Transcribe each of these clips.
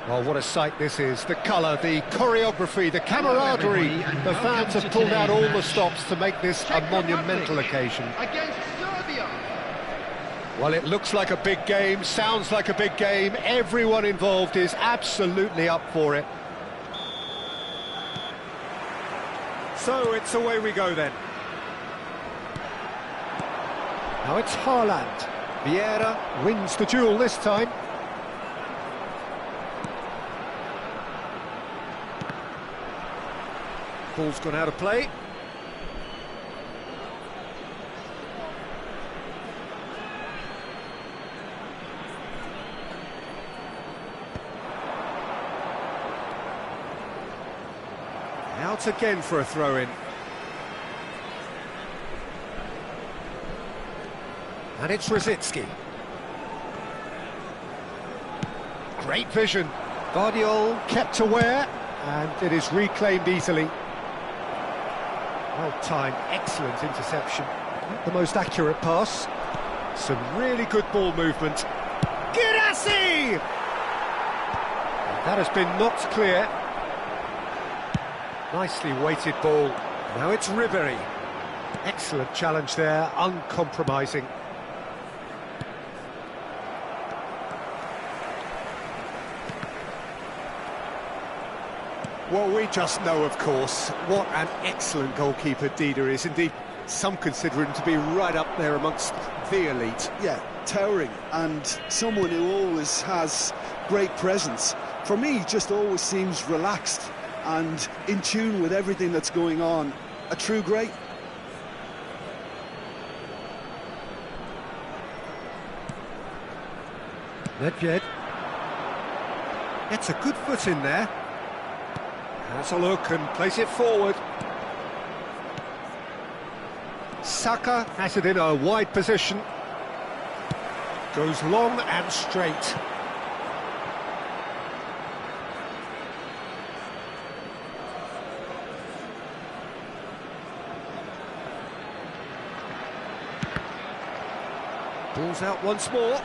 Well, what a sight this is. The colour, the choreography, the camaraderie. The fans have pulled out all the stops to make this a monumental occasion. Against Serbia. Well, it looks like a big game, sounds like a big game. Everyone involved is absolutely up for it. So it's away we go then. Now it's Haaland. Yara wins the duel this time. Ball's gone out of play. Out again for a throw-in. And it's Rosicki. Great vision. Guardiol kept aware, and it is reclaimed easily. Well-timed, excellent interception. Not the most accurate pass. Some really good ball movement. Girassi! That has been knocked clear. Nicely weighted ball. Now it's Ribery. Excellent challenge there, uncompromising. Well, we just know, of course, what an excellent goalkeeper Dida is. Indeed, some consider him to be right up there amongst the elite. Yeah, towering, and someone who always has great presence. For me, he just always seems relaxed and in tune with everything that's going on. A true great. Nedved gets a good foot in there. Has a look and plays it forward. Saka has it in a wide position. Goes long and straight. Ball's out once more.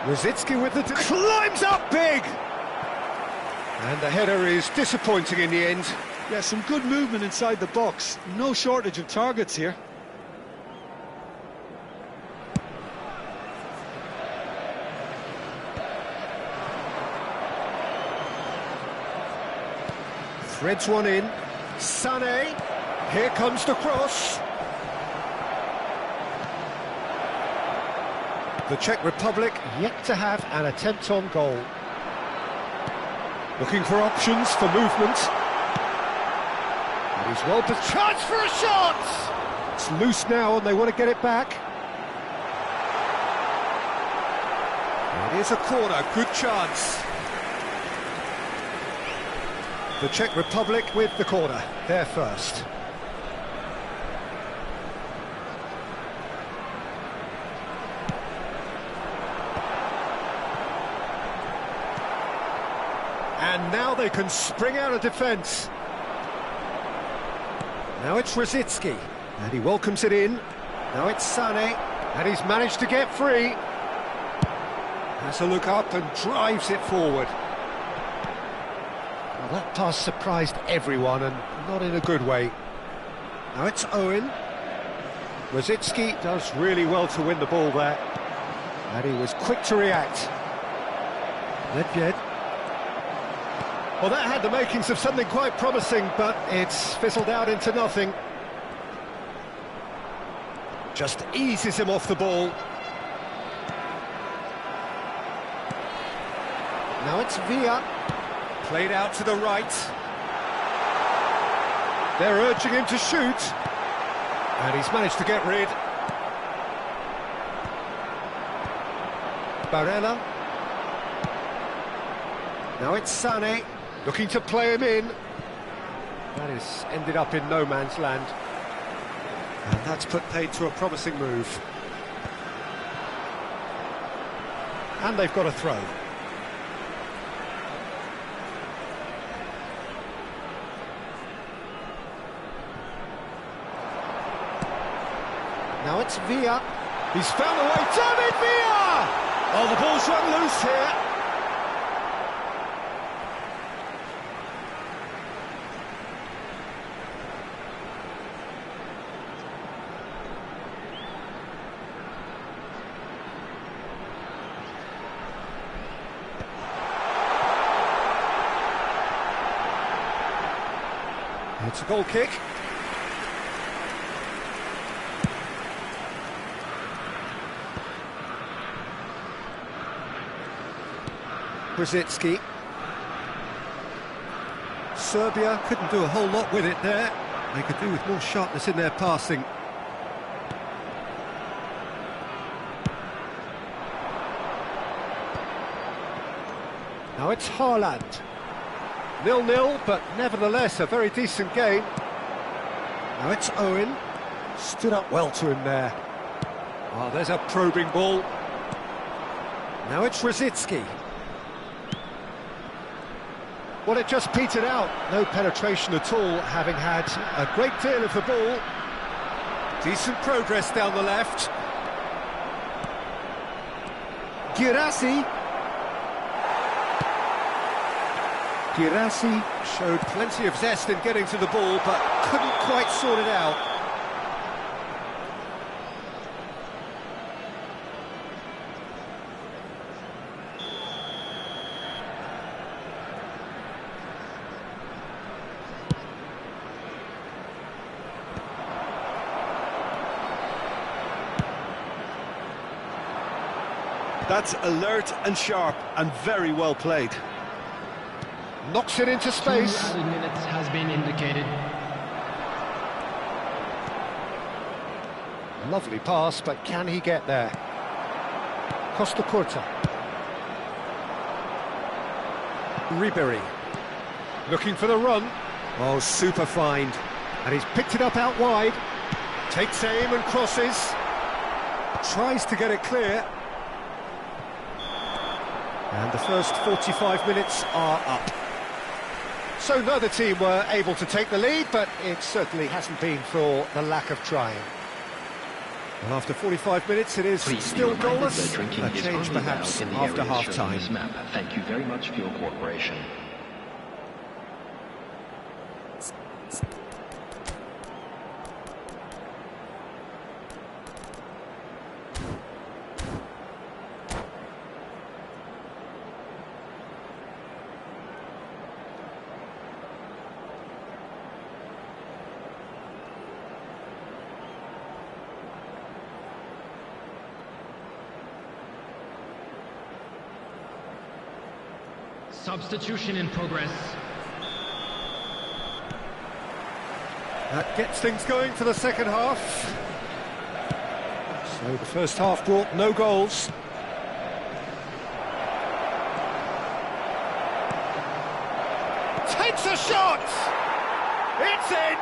Rosicki with the... climbs up big! And the header is disappointing in the end. Yeah, some good movement inside the box. No shortage of targets here. Threads one in. Sané. Here comes the cross. The Czech Republic yet to have an attempt on goal. Looking for options for movement. And he's well put. Chance for a shot! It's loose now and they want to get it back. It is a corner, good chance. The Czech Republic with the corner, they're first. And now they can spring out of defence. Now it's Rosicki, and he welcomes it in. Now it's Sané, and he's managed to get free. Has a look up and drives it forward. Well, that pass surprised everyone, and not in a good way. Now it's Owen. Rosicki does really well to win the ball there. And he was quick to react. Nedved. Well, that had the makings of something quite promising, but it's fizzled out into nothing. Just eases him off the ball. Now it's Villa. Played out to the right. They're urging him to shoot. And he's managed to get rid. Barella. Now it's Sané. Looking to play him in. That has ended up in no man's land. And that's put paid to a promising move. And they've got a throw. Now it's Villa. He's found a way. David Villa! Oh, the ball's run loose here. It's a goal kick. Rosicki. Serbia couldn't do a whole lot with it there. They could do with more sharpness in their passing. Now it's Haaland. 0-0, but nevertheless a very decent game. Now it's Owen. Stood up well to him there. Oh, there's a probing ball. Now it's Rosicki. Well, it just petered out. No penetration at all, having had a great deal of the ball. Decent progress down the left. Girassi. Girassi showed plenty of zest in getting to the ball, but couldn't quite sort it out. That's alert and sharp and very well played. Knocks it into space. 2 added minutes has been indicated. Lovely pass, but can he get there? Costa Curta. Ribery. Looking for the run. Oh, super find. And he's picked it up out wide. Takes aim and crosses. Tries to get it clear. And the first 45 minutes are up. So neither team were able to take the lead, but it certainly hasn't been for the lack of trying. And after 45 minutes, it is still goalless. A change perhaps after half-time. Thank you very much for your cooperation. Substitution in progress. That gets things going for the second half. So the first half brought no goals. Takes a shot! It's in!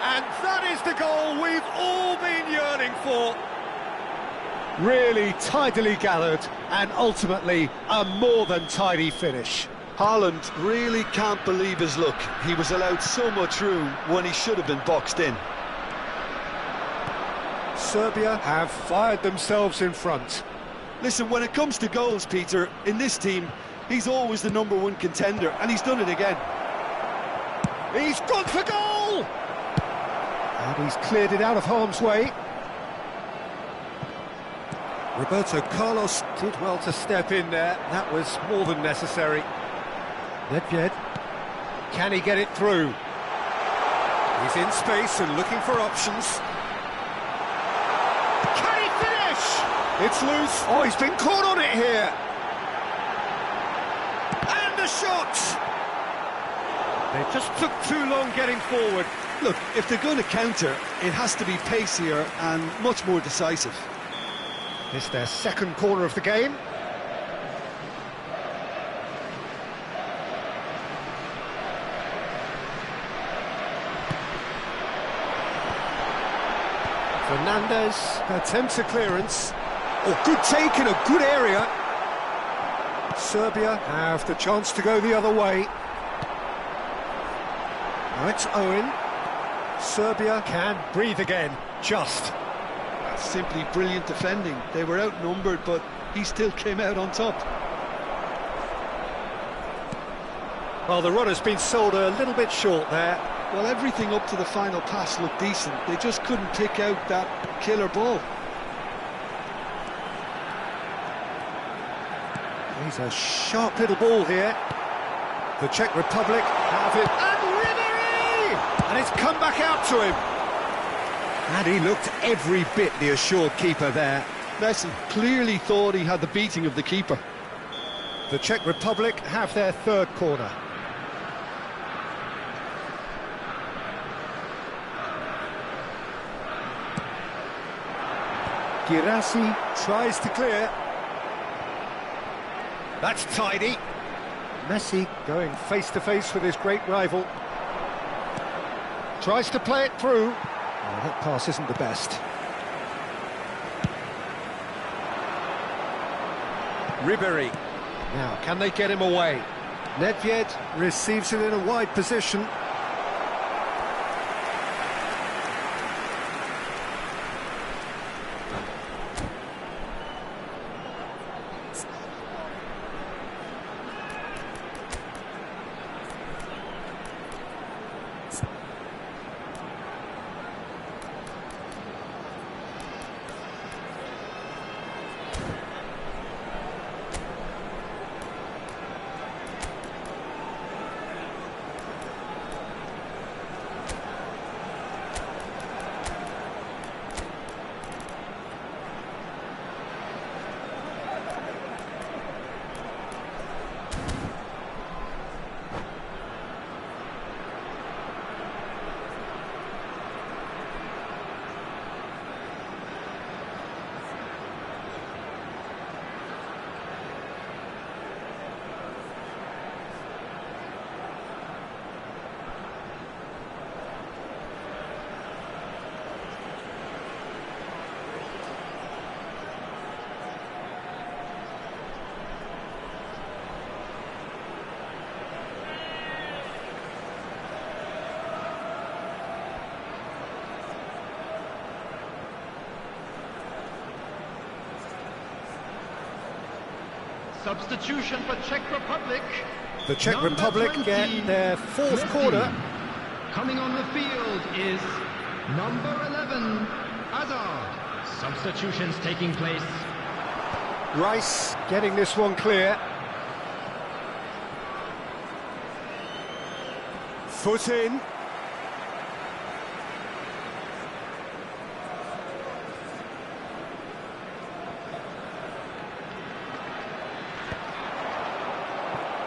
And that is the goal we've all been yearning for. Really tidily gathered, and ultimately a more than tidy finish. Haaland really can't believe his luck. He was allowed so much room when he should have been boxed in. Serbia have fired themselves in front. Listen, when it comes to goals, Peter, in this team, he's always the #1 contender, and he's done it again. He's gone for goal! And he's cleared it out of harm's way. Roberto Carlos did well to step in there. That was more than necessary. Nedved. Can he get it through? He's in space and looking for options. Can he finish? It's loose. Oh, he's been caught on it here. And the shot! They just took too long getting forward. Look, if they're going to counter, it has to be pacier and much more decisive. It's their second corner of the game. Fernandez attempts a clearance. Oh, good take in a good area. Serbia have the chance to go the other way. Now it's Owen. Serbia can breathe again, just. Simply brilliant defending. They were outnumbered, but he still came out on top. Well, the run has been sold a little bit short there. Well, everything up to the final pass looked decent. They just couldn't pick out that killer ball. He's a sharp little ball here. The Czech Republic have it. And Ribery! And it's come back out to him. And he looked every bit the assured keeper there. Messi clearly thought he had the beating of the keeper. The Czech Republic have their third corner. Girassi tries to clear. That's tidy. Messi going face-to-face with his great rival. Tries to play it through. Oh, that pass isn't the best. Ribery. Now, can they get him away? Nedved receives it in a wide position. Substitution for Czech Republic. The Czech Number Republic 20, get their fourth Messi. corner. Coming on the field is number 11, Hazard. Substitutions taking place. Rice getting this one clear. Foot in.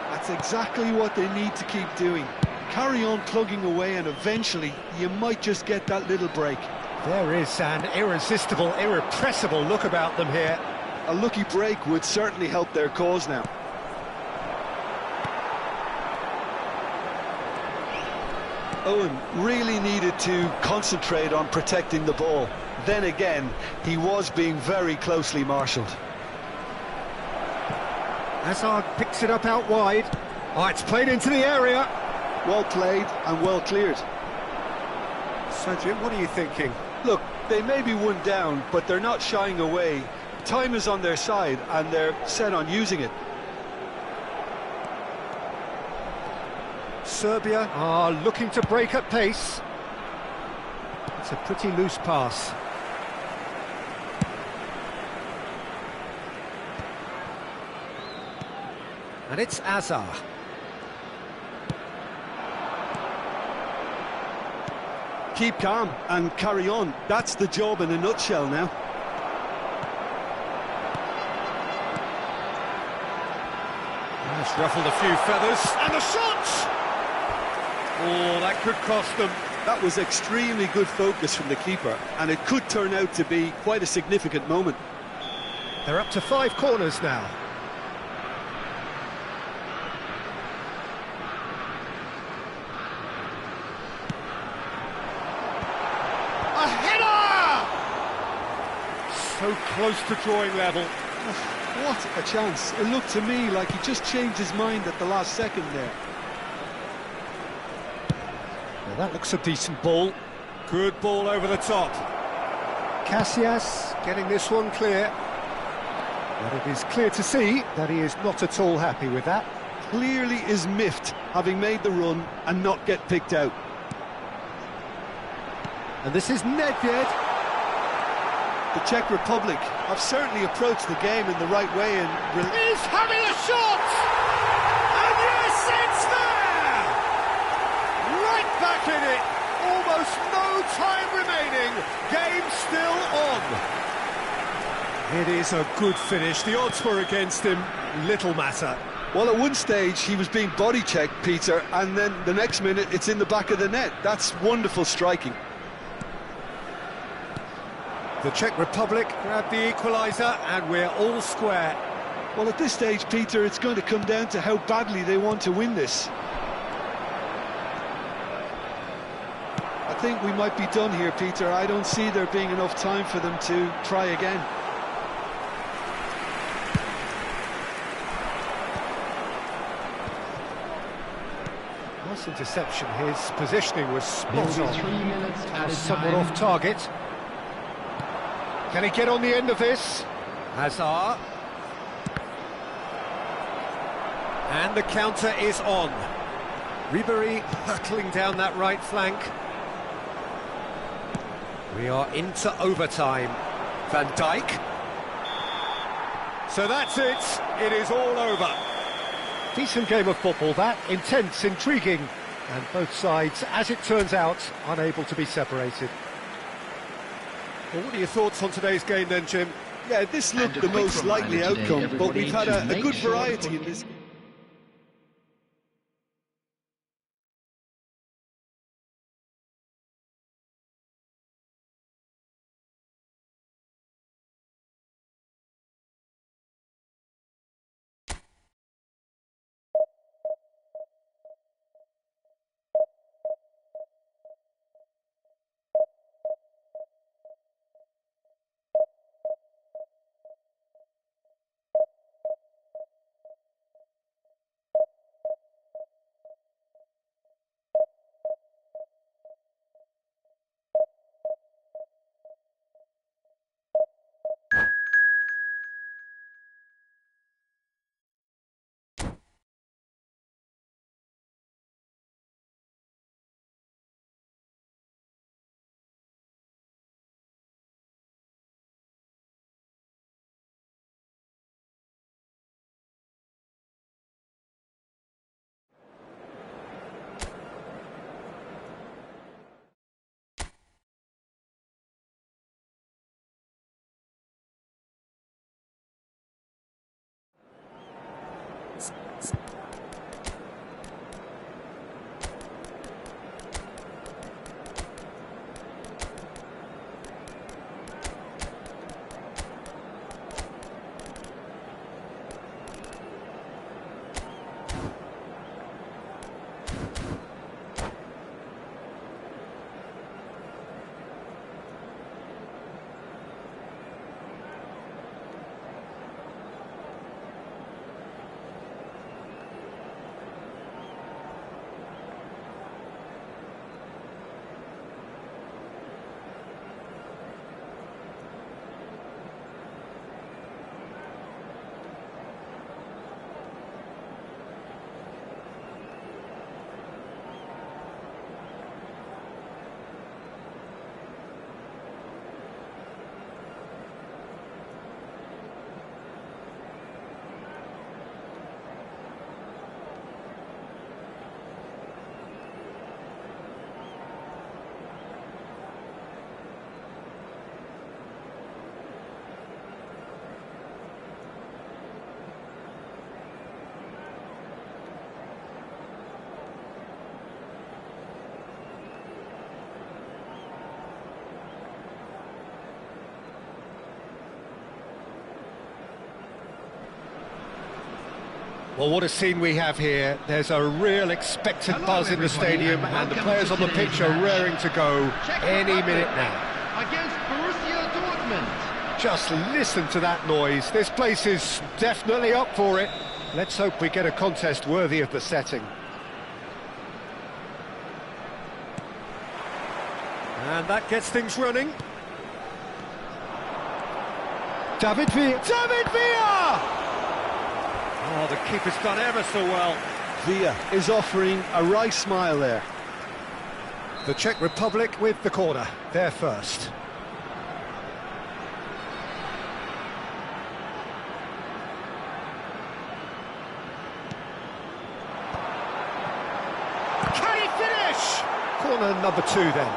That's exactly what they need to keep doing. Carry on plugging away and eventually you might just get that little break. There is an irresistible, irrepressible look about them here. A lucky break would certainly help their cause now. Owen really needed to concentrate on protecting the ball. Then again, he was being very closely marshalled. Hazard picks it up out wide. Oh, it's played into the area. Well played and well cleared. So, Jim, what are you thinking? Look, they may be one down, but they're not shying away. Time is on their side and they're set on using it. Serbia are looking to break at pace. It's a pretty loose pass. And it's Hazard. Keep calm and carry on. That's the job in a nutshell now. That's ruffled a few feathers. And the shot! Oh, that could cost them. That was extremely good focus from the keeper, and it could turn out to be quite a significant moment. They're up to 5 corners now. A header! So close to drawing level. What a chance. It looked to me like he just changed his mind at the last second there. Well, that looks a decent ball. Good ball over the top. Casillas getting this one clear. But it is clear to see that he is not at all happy with that. Clearly is miffed, having made the run and not get picked out. And this is Nedved. The Czech Republic have certainly approached the game in the right way and... He's having a shot! And yes, it's there! Right back in it! Almost no time remaining. Game still on. It is a good finish. The odds were against him. Little matter. Well, at one stage he was being body-checked, Peter, and then the next minute it's in the back of the net. That's wonderful striking. The Czech Republic grabbed the equaliser and we're all square. Well, at this stage, Peter, it's going to come down to how badly they want to win this. I think we might be done here, Peter. I don't see there being enough time for them to try again. Nice interception. His positioning was spot There will be 3 on. minutes at a Somewhat time. off target. Can he get on the end of this? Hazard. And the counter is on. Ribery hurtling down that right flank. We are into overtime. Van Dijk. So that's it. It is all over. Decent game of football, that. Intense, intriguing. And both sides, as it turns out, unable to be separated. Well, what are your thoughts on today's game then, Jim? Yeah, this looked And a the quick most likely reminder today, outcome, but we've had everybody, to a make good sure to variety put- in this. Well, what a scene we have here. There's a real expectant Hello, buzz in the everybody, stadium, and the welcome players to on the today's pitch are match. raring to go Czech any Republic minute now. Against Borussia Dortmund. Just listen to that noise. This place is definitely up for it. Let's hope we get a contest worthy of the setting. And that gets things running. David Villa! David Villa! Oh, the keeper's done ever so well. Villa is offering a wry smile there. The Czech Republic with the corner. They're first. Can he finish? Corner number 2 then.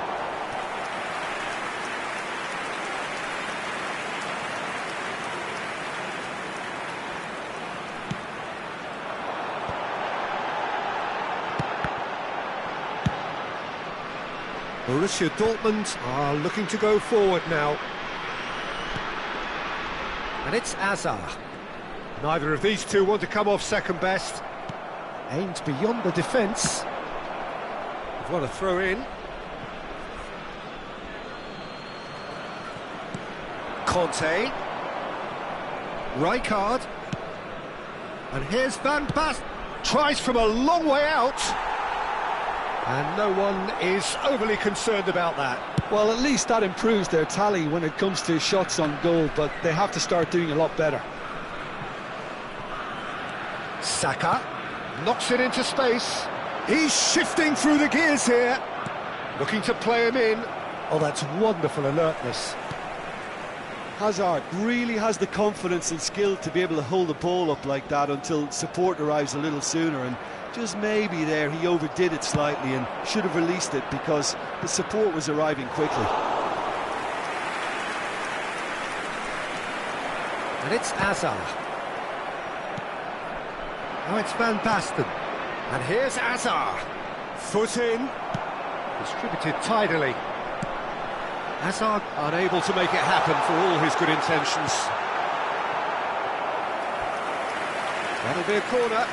Borussia Dortmund are looking to go forward now. And it's Hazard. Neither of these two want to come off second best. Aimed beyond the defence. They've won a throw in. Conte. Rijkaard. And here's Van Basten. Tries from a long way out. And no one is overly concerned about that. Well, at least that improves their tally when it comes to shots on goal, but they have to start doing a lot better. Saka knocks it into space. He's shifting through the gears here. Looking to play him in. Oh, that's wonderful alertness. Hazard really has the confidence and skill to be able to hold the ball up like that until support arrives a little sooner, and just maybe there he overdid it slightly and should have released it because the support was arriving quickly. And it's Hazard. Now it's Van Basten. And here's Hazard. Foot in. Distributed tidily. Hazard unable to make it happen for all his good intentions. That'll be a corner.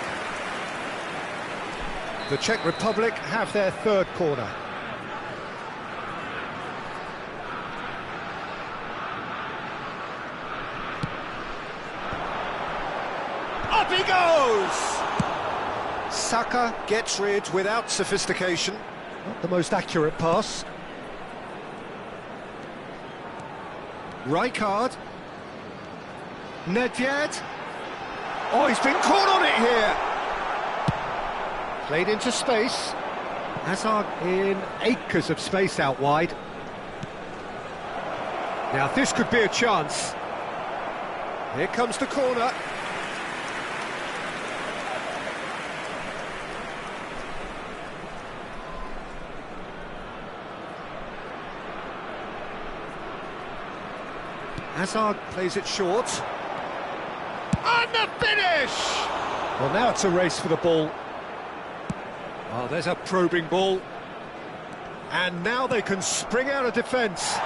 The Czech Republic have their third corner. Up he goes! Saka gets rid without sophistication. Not the most accurate pass. Rijkaard. Nedved. Oh, he's been caught on it here. Played into space. Hazard in acres of space out wide. Now this could be a chance. Here comes the corner. Hazard plays it short. And the finish! Well, now it's a race for the ball. Oh, there's a probing ball. And now they can spring out of defence.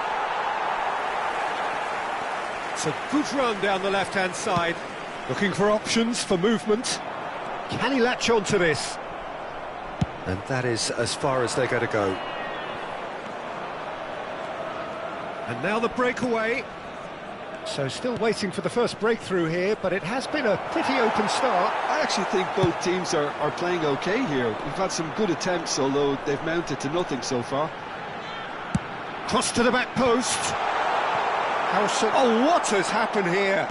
It's a good run down the left-hand side. Looking for options for movement. Can he latch on to this? And that is as far as they're going to go. And now the breakaway. So still waiting for the first breakthrough here, but it has been a pretty open start. I actually think both teams are playing okay here. We've had some good attempts, although they've mounted to nothing so far. Cross to the back post. Oh, what has happened here?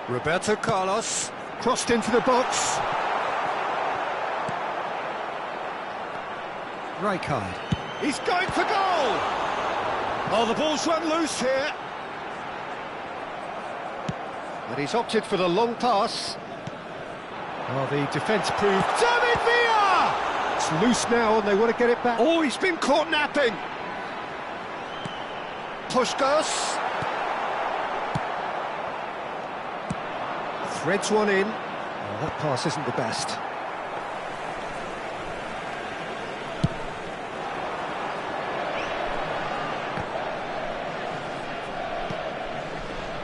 Roberto Carlos crossed into the box. Rijkaard. He's going for goal! Oh, the ball's run loose here. But he's opted for the long pass. Oh, the defence proved... David Villa! It's loose now and they want to get it back. Oh, he's been caught napping. Puskos. Threads one in. Oh, that pass isn't the best.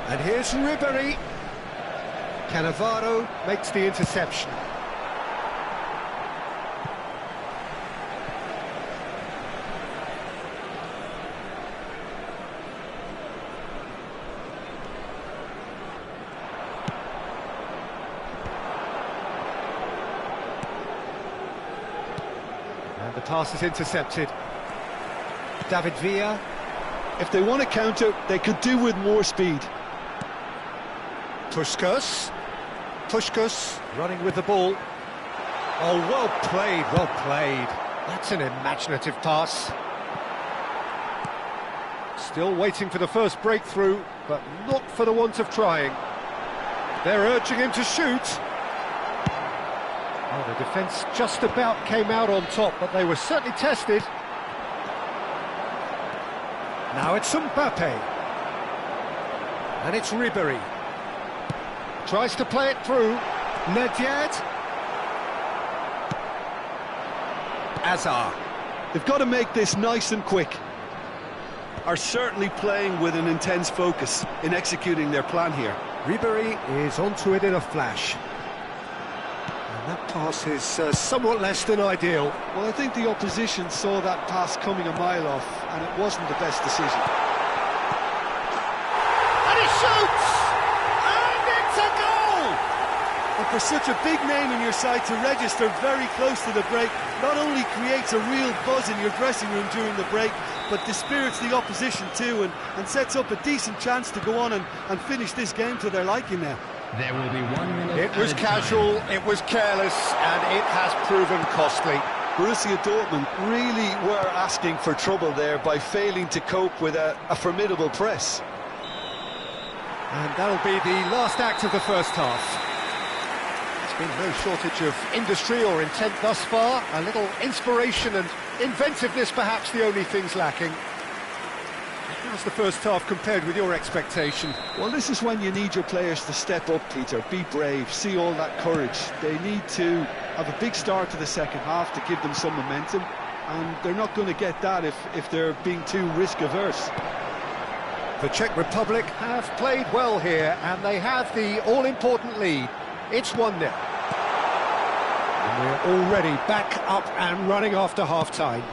And here's Ribéry. Cannavaro makes the interception. And the pass is intercepted. David Villa. If they want to counter, they could do with more speed. Puskás running with the ball. Oh, well played, well played. That's an imaginative pass. Still waiting for the first breakthrough, but not for the want of trying. They're urging him to shoot. Oh, the defence just about came out on top, but they were certainly tested. Now it's Mbappe. And it's Ribéry. Tries to play it through. Nedved. Hazard. They've got to make this nice and quick. Are certainly playing with an intense focus in executing their plan here. Ribéry is onto it in a flash. And that pass is somewhat less than ideal. Well, I think the opposition saw that pass coming a mile off, and it wasn't the best decision. And he shoots! And it's a goal! And for such a big name in your side to register very close to the break, not only creates a real buzz in your dressing room during the break, but dispirits the opposition too, and sets up a decent chance to go on and finish this game to their liking now. There will be 1 minute. It was casual, it was careless, and it has proven costly. Borussia Dortmund really were asking for trouble there by failing to cope with a formidable press. And that'll be the last act of the first half. There's been no shortage of industry or intent thus far. A little inspiration and inventiveness, perhaps the only things lacking. How's the first half compared with your expectation? Well, this is when you need your players to step up, Peter. Be brave, see all that courage. They need to have a big start to the second half to give them some momentum, and they're not going to get that if they're being too risk-averse. The Czech Republic have played well here, and they have the all-important lead. It's 1-0. And we're already back up and running after half-time.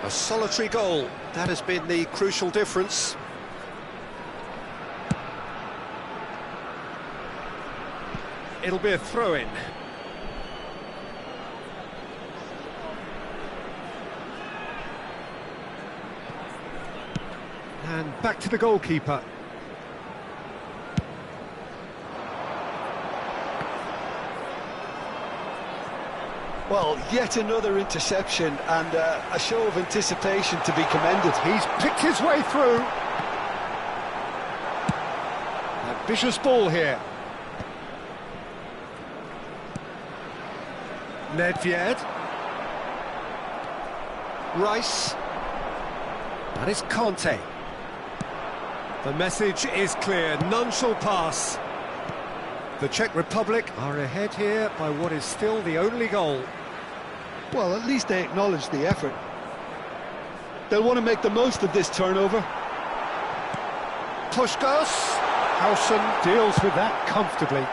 A solitary goal, that has been the crucial difference. It'll be a throw-in. And back to the goalkeeper. Well, yet another interception and a show of anticipation to be commended. He's picked his way through. Ambitious ball here. Nedved. Rice. And it's Conte. The message is clear, none shall pass. The Czech Republic are ahead here by what is still the only goal. Well, at least they acknowledge the effort. They'll want to make the most of this turnover. Puskás. Hausen deals with that comfortably.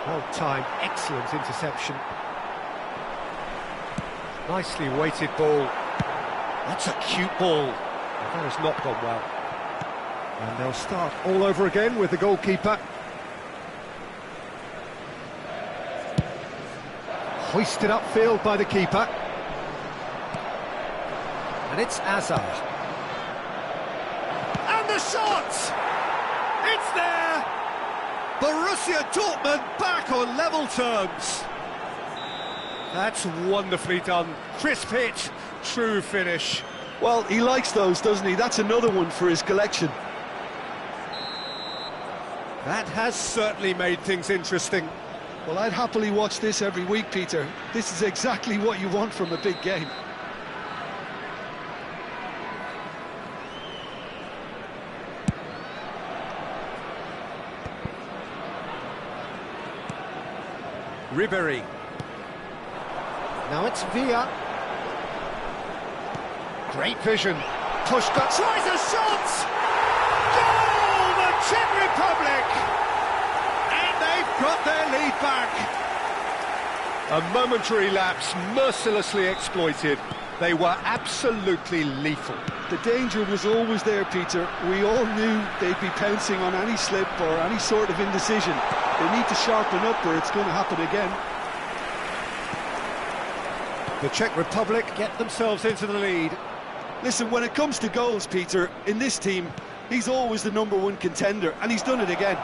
Well timed, excellent interception. Nicely weighted ball. That's a cute ball. That has not gone well. And they'll start all over again with the goalkeeper. Hoisted upfield by the keeper. And it's Hazard. And the shot! It's there! Borussia Dortmund back on level terms. That's wonderfully done. Crisp hit, true finish. Well, he likes those, doesn't he? That's another one for his collection. That has certainly made things interesting. Well, I'd happily watch this every week, Peter. This is exactly what you want from a big game. Ribéry. Now it's Villa. Great vision. Puskás tries a shot! Goal! The Czech Republic got their lead back. A momentary lapse, mercilessly exploited. They were absolutely lethal. The danger was always there, Peter. We all knew they'd be pouncing on any slip or any sort of indecision. They need to sharpen up or it's going to happen again. The Czech Republic get themselves into the lead. Listen, when it comes to goals, Peter, in this team, he's always the #1 contender, and he's done it again.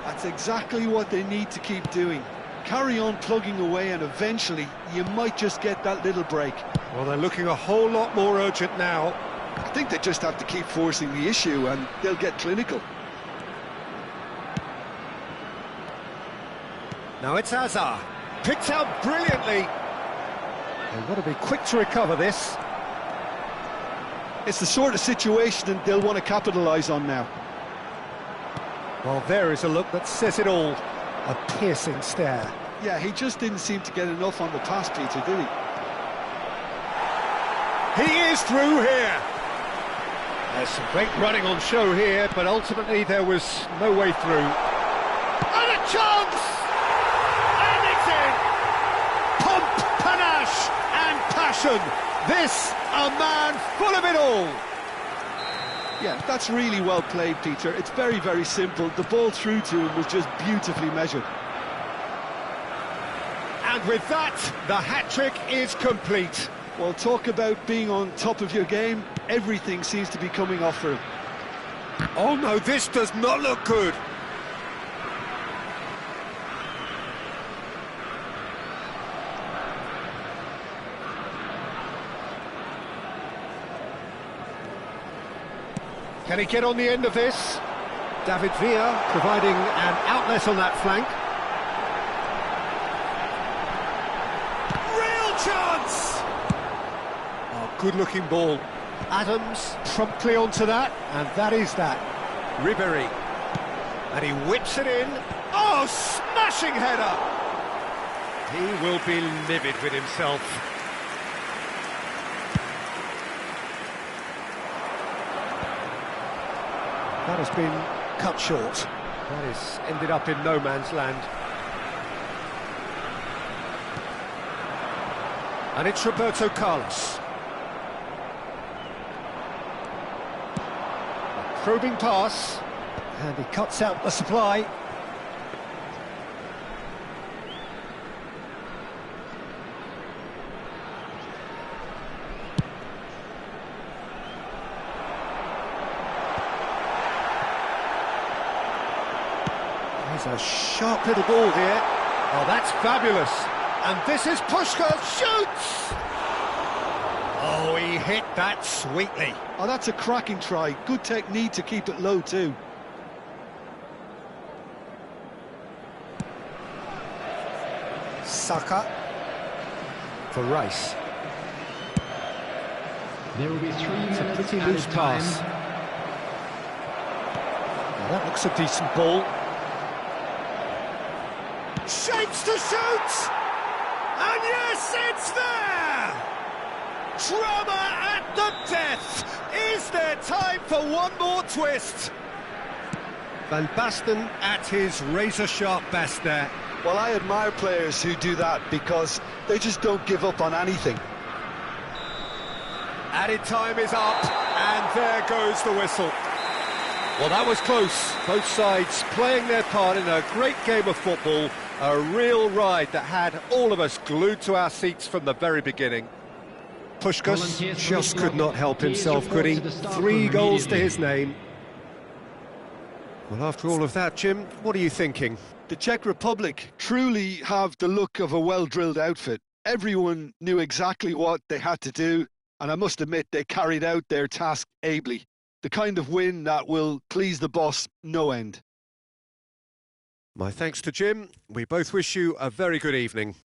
That's exactly what they need to keep doing. Carry on plugging away, and eventually you might just get that little break. Well, they're looking a whole lot more urgent now. I think they just have to keep forcing the issue, and they'll get clinical. Now it's Hazard, picked out brilliantly. They've got to be quick to recover this. It's the sort of situation that they'll want to capitalise on now. Well, there is a look that says it all. A piercing stare. Yeah, he just didn't seem to get enough on the pass, Peter, did he? He is through here. There's some great running on show here, but ultimately there was no way through. And a chance! And it's in! Pomp, panache and passion. This, a man full of it all. Yeah, that's really well played, Peter. It's very, very simple. The ball through to him was just beautifully measured. And with that, the hat-trick is complete. Well, talk about being on top of your game. Everything seems to be coming off for him. Oh no, this does not look good. Can he get on the end of this? David Villa providing an outlet on that flank. Real chance! Oh, good-looking ball. Adams promptly onto that, and that is that. Ribéry. And he whips it in. Oh, smashing header! He will be livid with himself. That has been cut short. That has ended up in no man's land. And it's Roberto Carlos. A probing pass. And he cuts out the supply. There's a sharp little ball here. Oh, that's fabulous. And this is Pushka, shoots! Oh, he hit that sweetly. Oh, that's a cracking try. Good technique to keep it low, too. Saka for Rice. There will be 3 minutes It's a pretty added loose time. pass. Now that looks a decent ball. Shapes to shoot! And yes, it's there! Drama at the death! Is there time for one more twist? Van Basten at his razor-sharp best there. Well, I admire players who do that because they just don't give up on anything. Added time is up, and there goes the whistle. Well, that was close. Both sides playing their part in a great game of football. A real ride that had all of us glued to our seats from the very beginning. Puskás just could not help himself, could he? 3 goals to his name. Well, after all of that, Jim, what are you thinking? The Czech Republic truly have the look of a well-drilled outfit. Everyone knew exactly what they had to do, and I must admit they carried out their task ably. The kind of win that will please the boss no end. My thanks to Jim. We both wish you a very good evening.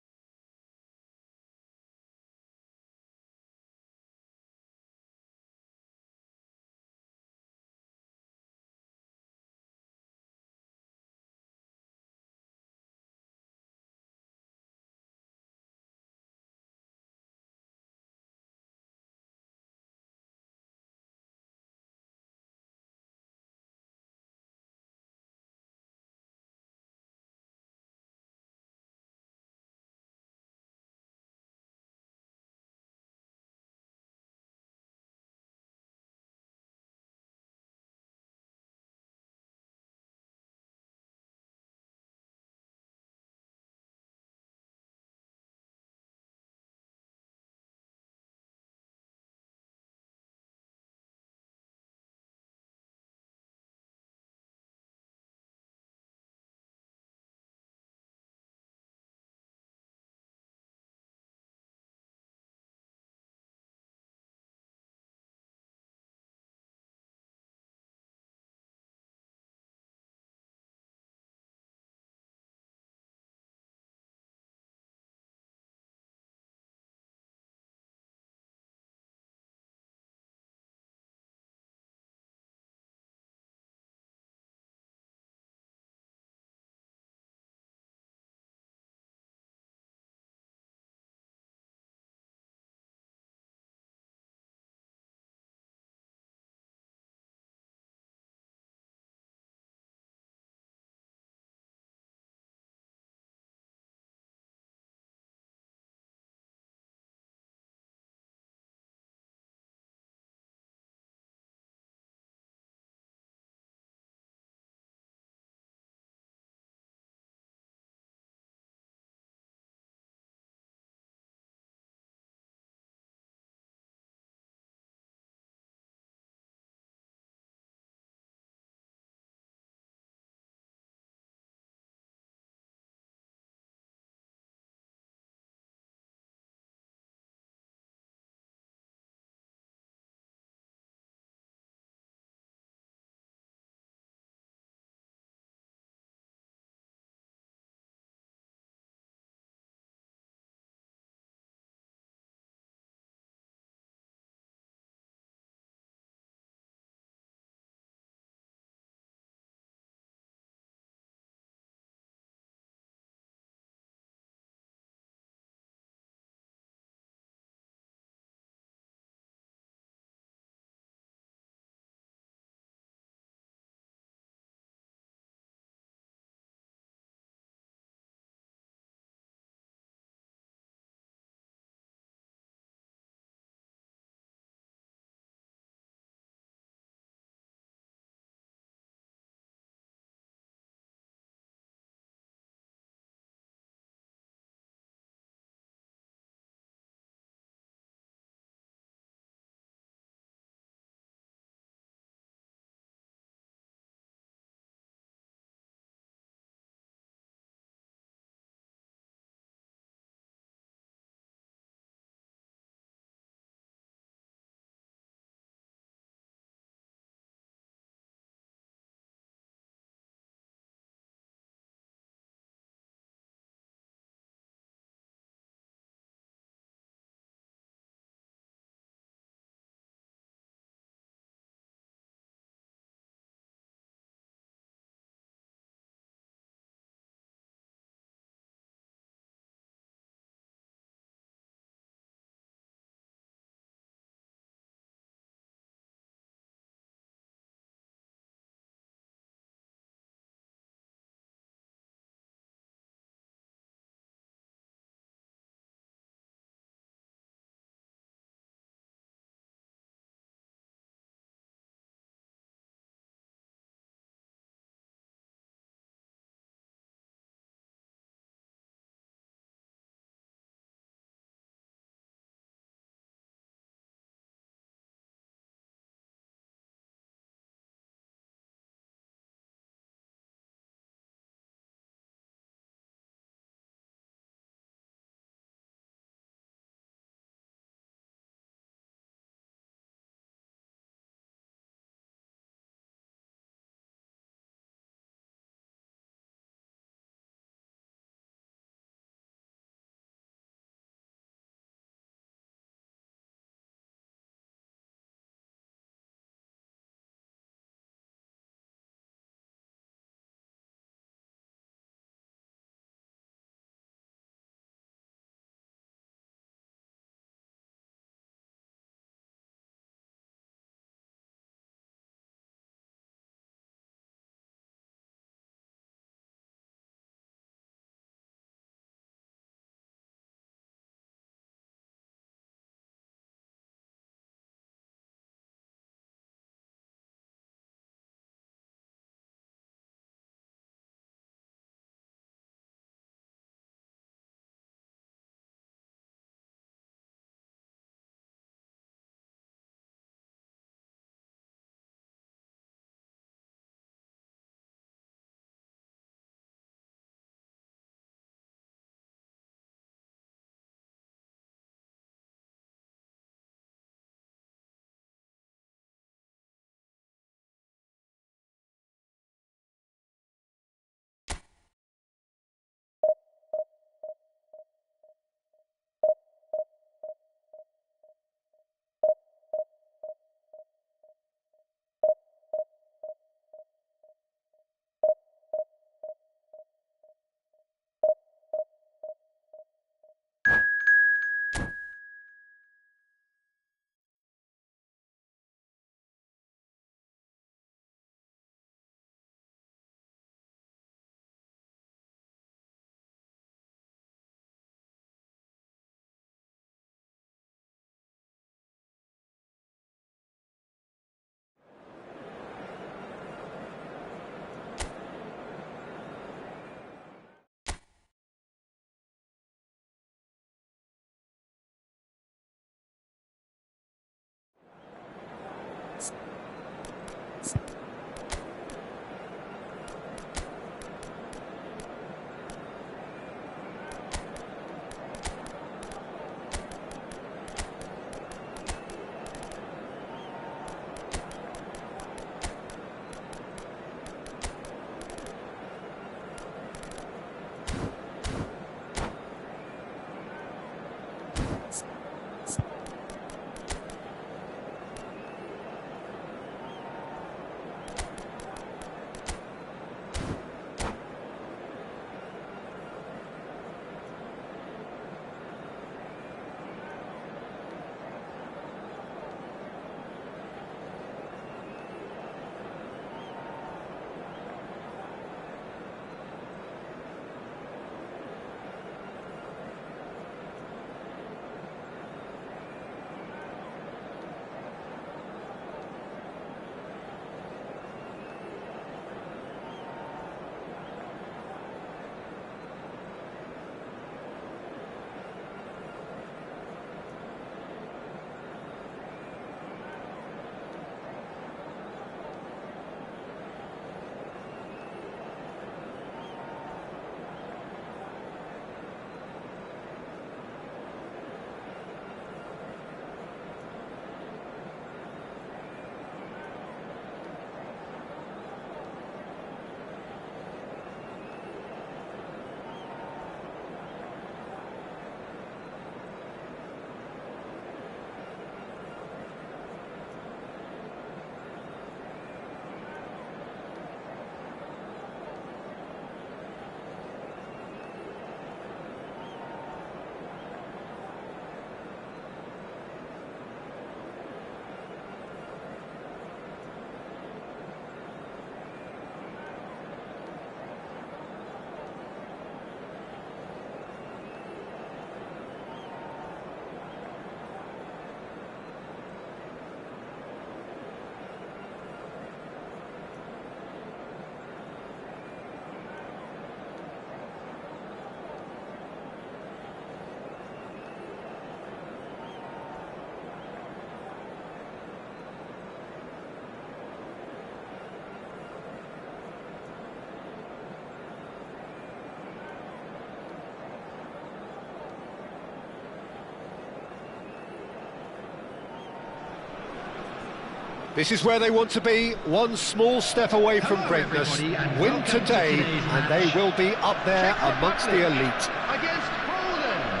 This is where they want to be, one small step away from Hello, greatness. everybody, and Win welcome to today, today's and they match. will be up there Czech amongst the Republic elite. Against Poland.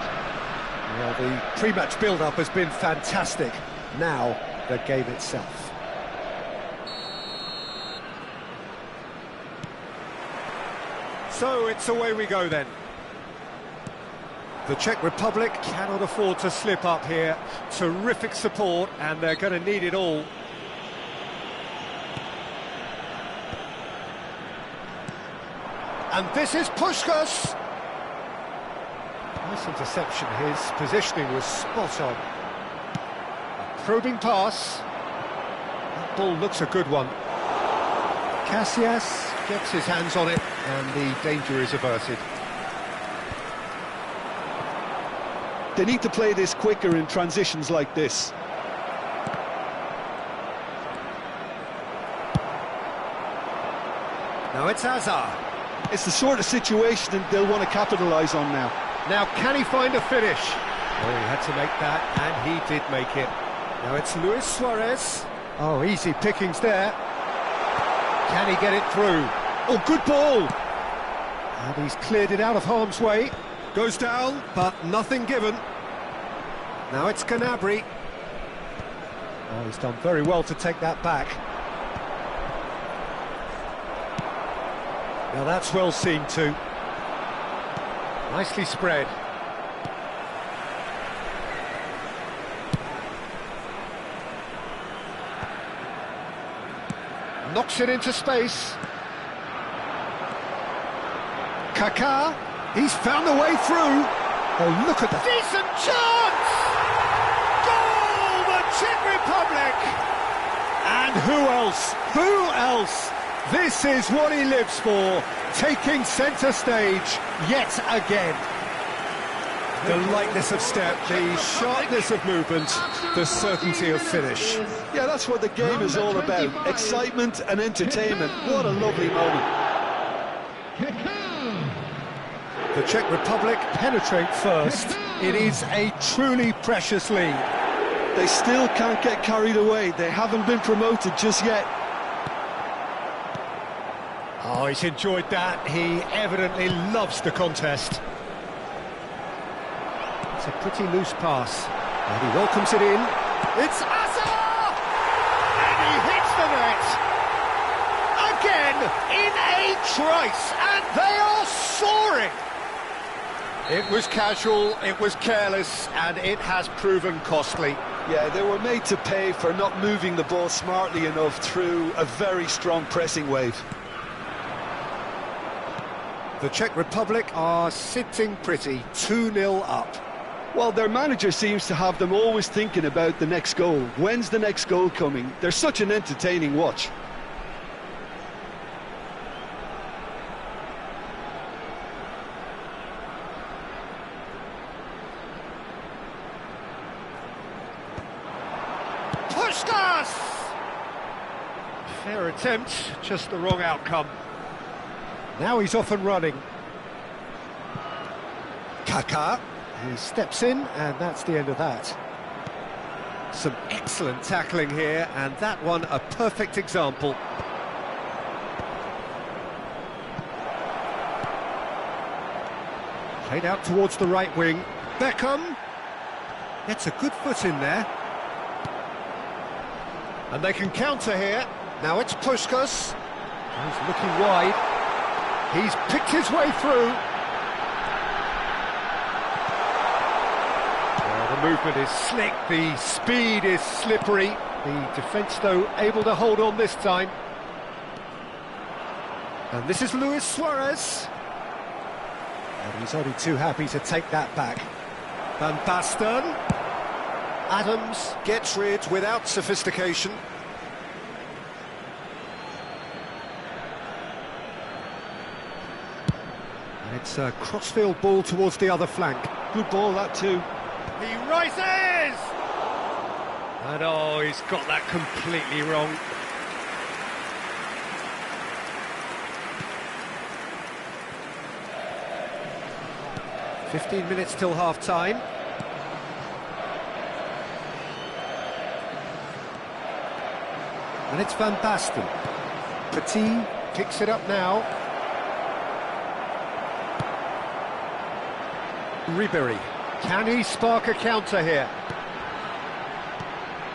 Well, the pre-match build-up has been fantastic. Now, the game itself. So, it's away we go then. The Czech Republic cannot afford to slip up here. Terrific support, and they're going to need it all. And this is Puskás. Nice interception. His positioning was spot on. A probing pass. That ball looks a good one. Casillas gets his hands on it, and the danger is averted. They need to play this quicker in transitions like this. Now it's Hazard. It's the sort of situation that they'll want to capitalise on now. Now can he find a finish? Oh, he had to make that, and he did make it. Now it's Luis Suarez. Oh, easy pickings there. Can he get it through? Oh, good ball! And he's cleared it out of harm's way. Goes down, but nothing given. Now it's Gnabry. Oh, he's done very well to take that back. Now that's well seen too. Nicely spread. Knocks it into space. Kaká, he's found a way through. Oh, look at that. Decent chance! Goal, the Czech Republic! And who else? Who else? This is what he lives for, taking centre stage yet again. The lightness of step, the sharpness of movement, the certainty of finish. Yeah, that's what the game is all about. Excitement and entertainment. What a lovely moment. The Czech Republic penetrate first. It is a truly precious lead. They still can't get carried away. They haven't been promoted just yet. Oh, he's enjoyed that. He evidently loves the contest. It's a pretty loose pass. And he welcomes it in. It's Hazard! And he hits the net! Again, in a trice, and they are soaring! It was casual, it was careless, and it has proven costly. Yeah, they were made to pay for not moving the ball smartly enough through a very strong pressing wave. The Czech Republic are sitting pretty, 2-0 up. Well, their manager seems to have them always thinking about the next goal. When's the next goal coming? They're such an entertaining watch. Puskás! Fair attempt, just the wrong outcome. Now he's off and running. Kaká, he steps in, and that's the end of that. Some excellent tackling here, and that one a perfect example. Played out towards the right wing. Beckham gets a good foot in there. And they can counter here. Now it's Puskás. He's looking wide. He's picked his way through. Well, the movement is slick, the speed is slippery. The defence, though, able to hold on this time. And this is Luis Suarez. And he's only too happy to take that back. Van Basten. Adams gets rid without sophistication. And it's a crossfield ball towards the other flank. Good ball, that too. He rises! And oh, he's got that completely wrong. "15 minutes till half-time. And it's Van Basten. Petit picks it up now. Ribéry. Can he spark a counter here?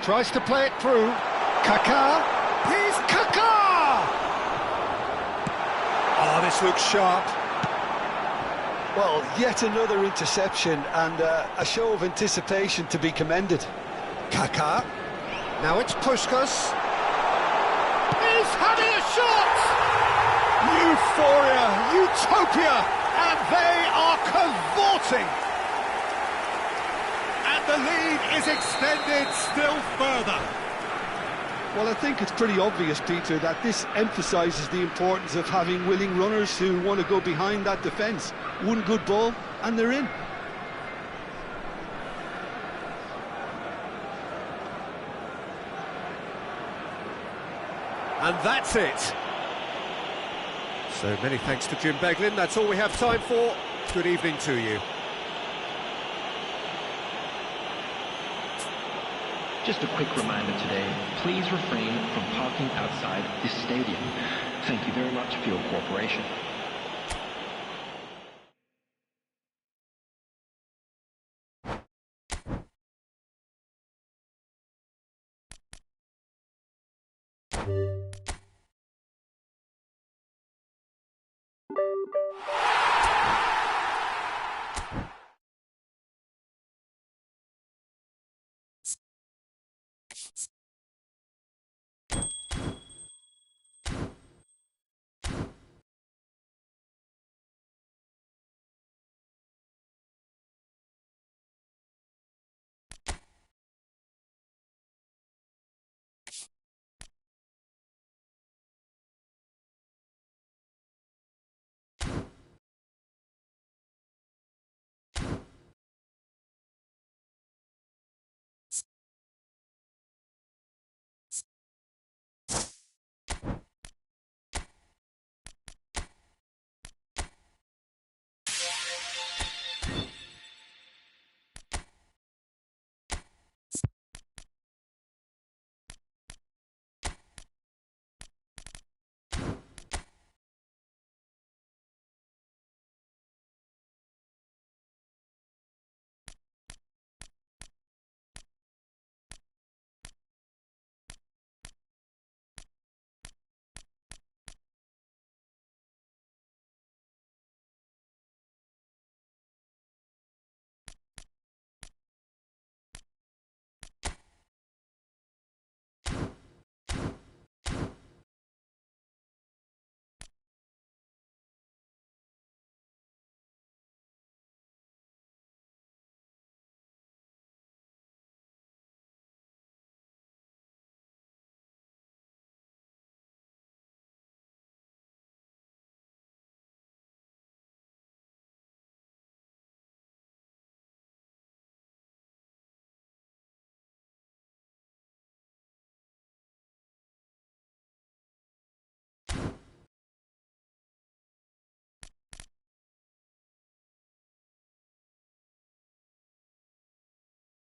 Tries to play it through. Kaká. Here's Kaká! Oh, this looks sharp. Well, yet another interception and a show of anticipation to be commended. Kaká. Now it's Puskás. He's having a shot! Euphoria, utopia, and they are cavorting. And the lead is extended still further. Well, I think it's pretty obvious, Peter, that this emphasises the importance of having willing runners who want to go behind that defence. One good ball, and they're in. And that's it. So many thanks to Jim Beglin. That's all we have time for. Good evening to you. Just a quick reminder today, please refrain from parking outside this stadium. Thank you very much for your cooperation.